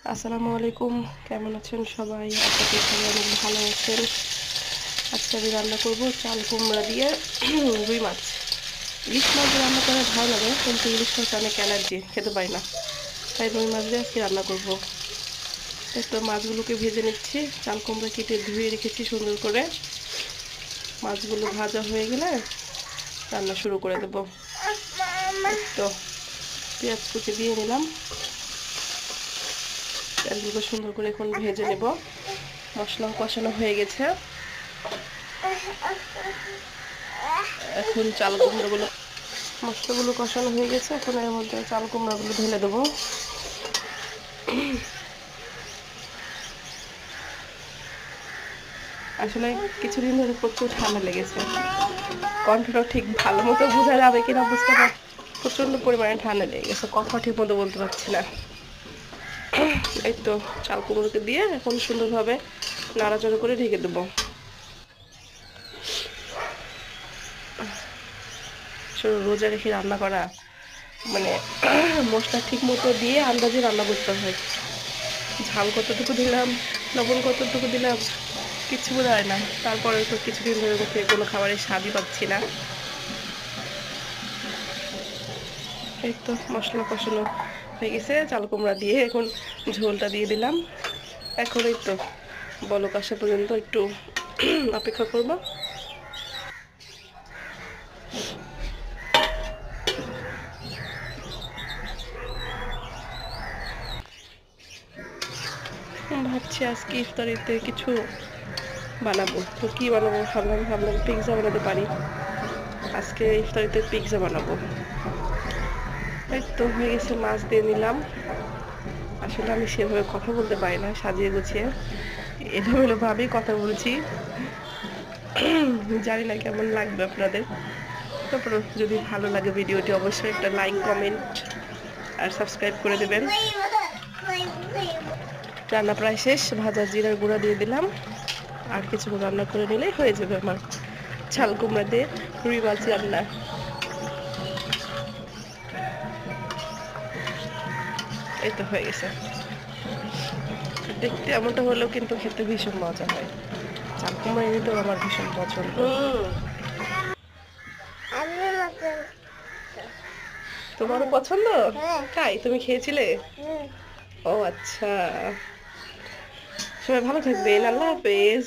আসসালামু আলাইকুম, কেমন আছেন সবাই? আশা করি সবাই অনেক ভালো আছেন। আজকে আমি রান্না করব চাল কুমড়া দিয়ে রুই মাছ। ইলিশ মাছ দিয়ে রান্না করে ভালো লাগে, কিন্তু ইলিশ মাছ অনেক অ্যালার্জি, খেতে পারি না। তাই রুই মাছ দিয়ে আজকে রান্না করব। তো মাছগুলোকে ভেজে নিচ্ছি। চাল কুমড়া কেটে ধুয়ে রেখেছি সুন্দর করে। মাছগুলো ভাজা হয়ে গেলে রান্না শুরু করে দেব। তো পেঁয়াজ কুচি দিয়ে নিলাম। পেঁয়াজগুলো সুন্দর করে এখন ভেজে নেব। মশলা কষানো হয়ে গেছে। এখন চাল কুমড়োগুলো, মশলাগুলো কষানো হয়ে গেছে। এখন এর মধ্যে চাল কুমড়াগুলো ঢেলে দেবো। আসলে কিছুদিন ধরে প্রচুর ঠান্ডা লেগেছে। কণ্ঠটা ঠিক ভালো মতো বোঝা যাবে কিনা বুঝতে পার, প্রচন্ড পরিমাণে ঠান্ডা লেগে গেছে, কথা ঠিক মতো বলতে পারছি না। এই তো চাল কুমড়োকে দিয়ে এখন সুন্দরভাবে নাড়াচাড়া করে ঢেকে দেবো। রোজা রেখে রান্না করা মানে মশলা ঠিক মতো দিয়ে আন্দাজে রান্না করতে হয়। ঝাল কতটুকু দিলাম, লবণ কতটুকু দিলাম, কিছু বোঝা যায় না। তারপরে তো কিছুদিন ধরে মুখে কোনো খাবারের স্বাদই পাচ্ছি না। এই তো মশলা কষানো হয়ে গেছে, চাল কুমড়া দিয়ে এখন ঝোলটা দিয়ে দিলাম। এখন এই তো বলক আসা পর্যন্ত একটু অপেক্ষা করব। ভাবছি আজকে ইফতারিতে কিছু বানাবো। তো কি বানাবো ভাবলাম পিৎজা বানাতে পারি। আজকে ইফতারিতে পিৎজা বানাবো। এই তো হয়ে গেছে, মাছ দিয়ে নিলাম। আসলে আমি সেভাবে কথা বলতে পারি না সাজিয়ে গুছিয়ে, এলোমেলো ভাবেই কথা বলছি। জানি না কেমন লাগবে আপনাদের। তারপর যদি ভালো লাগে ভিডিওটি অবশ্যই একটা লাইক, কমেন্ট আর সাবস্ক্রাইব করে দেবেন। রান্না প্রায় শেষ। ভাজা জিরার গুঁড়া দিয়ে দিলাম। আর কিছুক্ষণ রান্না করে নিলেই হয়ে যাবে আমার চাল কুমড়া দিয়ে রুই মাছ রান্না। এই তো হয়ে গেছে। দেখতে এমনটা হলেও কিন্তু খেতে ভীষণ মজা হয়। চাল কুমড়া এমনিতেও আমার ভীষণ পছন্দ। তোমারও পছন্দ? তাই তুমি খেয়েছিলে? ও আচ্ছা। সবাই ভালো থাকবেন, আল্লাহ হাফেজ।